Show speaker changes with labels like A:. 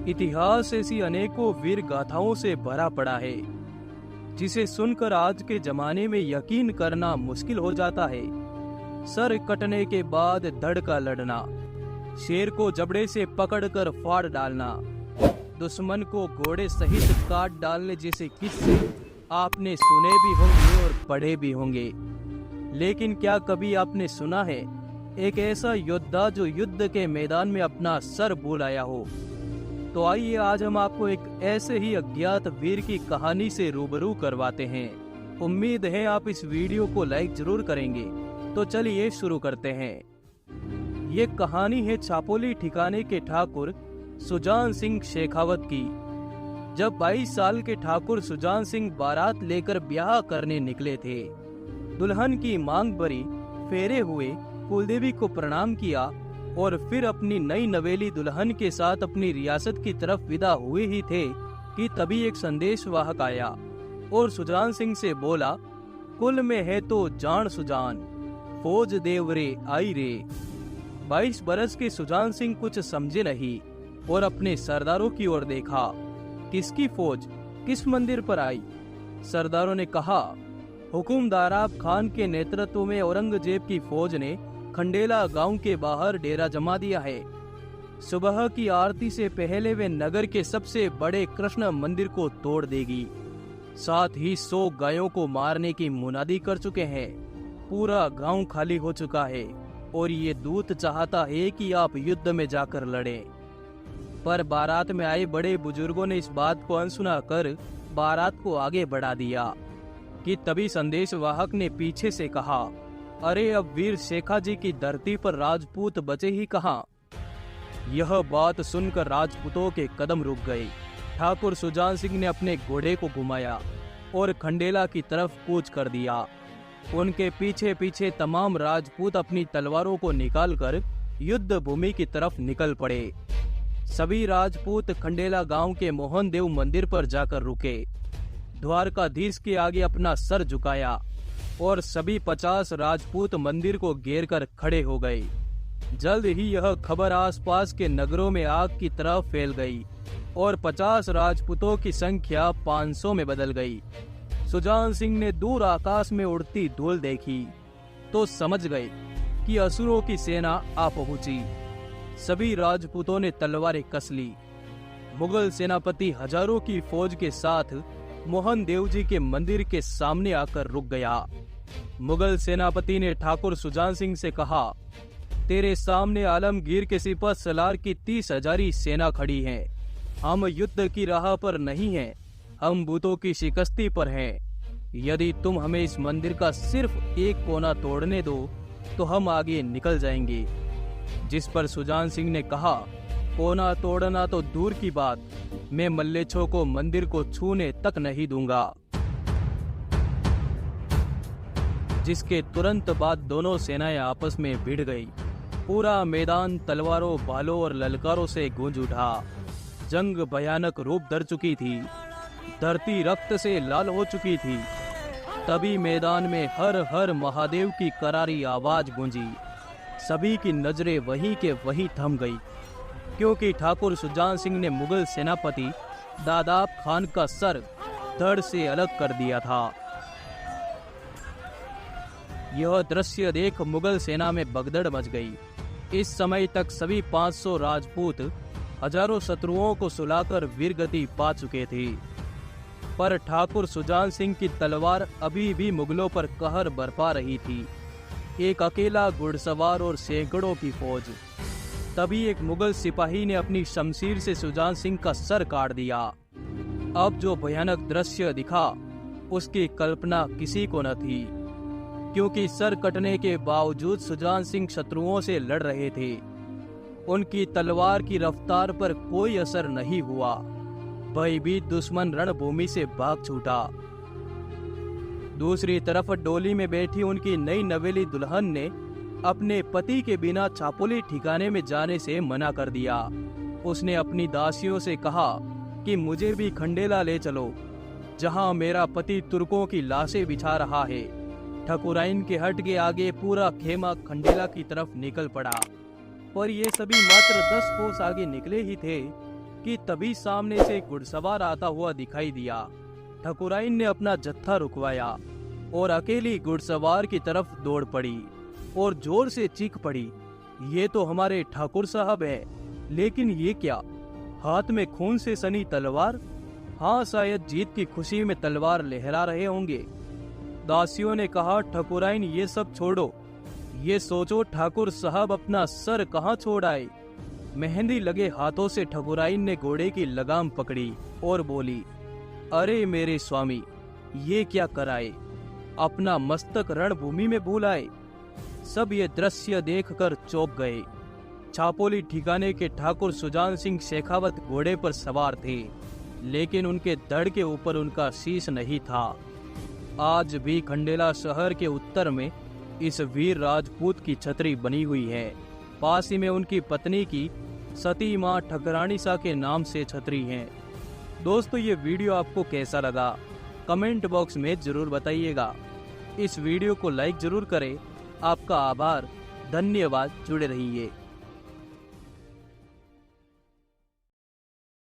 A: इतिहास ऐसी अनेकों वीर गाथाओं से भरा पड़ा है जिसे सुनकर आज के जमाने में यकीन करना मुश्किल हो जाता है। सर कटने के बाद धड़ का लड़ना, शेर को जबड़े से पकड़कर फाड़ डालना, दुश्मन को घोड़े सहित काट डालने जैसे किस्से आपने सुने भी होंगे और पढ़े भी होंगे। लेकिन क्या कभी आपने सुना है एक ऐसा योद्धा जो युद्ध के मैदान में अपना सर भुलाया हो? तो आइए आज हम आपको एक ऐसे ही अज्ञात वीर की कहानी से रूबरू करवाते हैं। उम्मीद है आप इस वीडियो को लाइक जरूर करेंगे। तो चलिए शुरू करते हैं। ये कहानी है छापोली ठिकाने के ठाकुर सुजान सिंह शेखावत की। जब 22 साल के ठाकुर सुजान सिंह बारात लेकर ब्याह करने निकले थे, दुल्हन की मांग भरी, फेरे हुए, कुलदेवी को प्रणाम किया और फिर अपनी नई नवेली दुल्हन के साथ अपनी रियासत की तरफ विदा हुए ही थे कि तभी एक संदेशवाहक आया और सुजान सिंह से बोला, कुल में है तो जान सुजान, फौज देव रे आई रे। 22 बरस के सुजान सिंह कुछ समझे नहीं और अपने सरदारों की ओर देखा। किसकी फौज, किस मंदिर पर आई? सरदारों ने कहा, हुकुम दाराब खान के नेतृत्व में औरंगजेब की फौज ने खंडेला गांव के बाहर डेरा जमा दिया है। सुबह की आरती से पहले वे नगर के सबसे बड़े कृष्ण मंदिर को तोड़ देगी। साथ ही 100 गायों को मारने की मुनादी कर चुके हैं। पूरा गांव खाली हो चुका है और ये दूत चाहता है कि आप युद्ध में जाकर लड़ें। पर बारात में आए बड़े बुजुर्गों ने इस बात को अनसुना कर बारात को आगे बढ़ा दिया कि तभी संदेशवाहक ने पीछे से कहा, अरे अब वीर शेखा जी की धरती पर राजपूत बचे ही कहाँ? यह बात सुनकर राजपूतों के कदम रुक गए। ठाकुर सुजान सिंह ने अपने घोड़े को घुमाया और खंडेला की तरफ कूच कर दिया। उनके पीछे पीछे तमाम राजपूत अपनी तलवारों को निकालकर युद्ध भूमि की तरफ निकल पड़े। सभी राजपूत खंडेला गांव के मोहन देव मंदिर पर जाकर रुके। द्वारकाधीश के आगे अपना सर झुकाया और सभी 50 राजपूत मंदिर को घेर कर खड़े हो गए। जल्द ही यह खबर आसपास के नगरों में आग की तरह फैल गई और 50 राजपूतों की संख्या 500 में बदल गई। सुजान सिंह ने दूर आकाश में उड़ती धूल देखी तो समझ गए कि असुरों की सेना आ पहुंची। सभी राजपूतों ने तलवारें कस ली। मुगल सेनापति हजारों की फौज के साथ मोहन देव जी के मंदिर के सामने आकर रुक गया। मुगल सेनापति ने ठाकुर सुजान सिंह से कहा, तेरे सामने आलमगीर के सिपह सलार की 30,000 सेना खड़ी है। हम युद्ध की राह पर नहीं हैं, हम बूतों की शिकस्ती पर हैं। यदि तुम हमें इस मंदिर का सिर्फ एक कोना तोड़ने दो तो हम आगे निकल जाएंगे। जिस पर सुजान सिंह ने कहा, कोना तोड़ना तो दूर की बात, मैं मल्लेच्छों को मंदिर को छूने तक नहीं दूंगा। जिसके तुरंत बाद दोनों सेनाएं आपस में भिड़ गई। पूरा मैदान तलवारों, भालों और ललकारों से गूंज उठा। जंग भयानक रूप धर चुकी थी। धरती रक्त से लाल हो चुकी थी। तभी मैदान में हर हर महादेव की करारी आवाज गूंजी। सभी की नजरें वहीं के वहीं थम गई, क्योंकि ठाकुर सुजान सिंह ने मुगल सेनापति दादाब खान का सर धड़ से अलग कर दिया था। यह दृश्य देख मुगल सेना में भगदड़ मच गई। इस समय तक सभी 500 राजपूत हजारों शत्रुओं को सुलाकर वीरगति पा चुके थे, पर ठाकुर सुजान सिंह की तलवार अभी भी मुगलों पर कहर बरपा रही थी। एक अकेला घुड़सवार और सैकड़ों की फौज। तभी एक मुगल सिपाही ने अपनी शमशीर से सुजान सिंह का सर काट दिया। अब जो भयानक दृश्य दिखा उसकी कल्पना किसी को न थी, क्योंकि सर कटने के बावजूद सुजान सिंह शत्रुओं से लड़ रहे थे। उनकी तलवार की रफ्तार पर कोई असर नहीं हुआ। भयभीत दुश्मन रणभूमि से भाग छूटा। दूसरी तरफ डोली में बैठी उनकी नई नवेली दुल्हन ने अपने पति के बिना छापोली ठिकाने में जाने से मना कर दिया। उसने अपनी दासियों से कहा कि मुझे भी खंडेला ले चलो, जहां मेरा पति तुर्कों की लाशें बिछा रहा है। ठकुराइन के हट के आगे पूरा खेमा खंडेला की तरफ निकल पड़ा। पर ये सभी मात्र 10 कोस आगे निकले ही थे कि तभी सामने से घुड़सवार आता हुआ दिखाई दिया। ठकुराइन ने अपना जत्था रुकवाया और अकेली घुड़सवार की तरफ दौड़ पड़ी और जोर से चीख पड़ी, ये तो हमारे ठाकुर साहब है, लेकिन ये क्या, हाथ में खून से सनी तलवार? हाँ, शायद जीत की खुशी में तलवार लहरा रहे होंगे। दासियों ने कहा, ठकुराइन ये सब छोड़ो, ये सोचो ठाकुर साहब अपना सर कहाँ छोड़ आए। मेहंदी लगे हाथों से ठकुराइन ने घोड़े की लगाम पकड़ी और बोली, अरे मेरे स्वामी, ये क्या कराए, अपना मस्तक रणभूमि में भूल आए। सब ये दृश्य देखकर चौंक गए। छापोली ठिकाने के ठाकुर सुजान सिंह शेखावत घोड़े पर सवार थे, लेकिन उनके धड़ के ऊपर उनका शीश नहीं था। आज भी खंडेला शहर के उत्तर में इस वीर राजपूत की छतरी बनी हुई है। पास ही में उनकी पत्नी की सती मां ठकरानी सा के नाम से छतरी है। दोस्तों, ये वीडियो आपको कैसा लगा कमेंट बॉक्स में जरूर बताइएगा। इस वीडियो को लाइक जरूर करें। आपका आभार, धन्यवाद, जुड़े रहिए।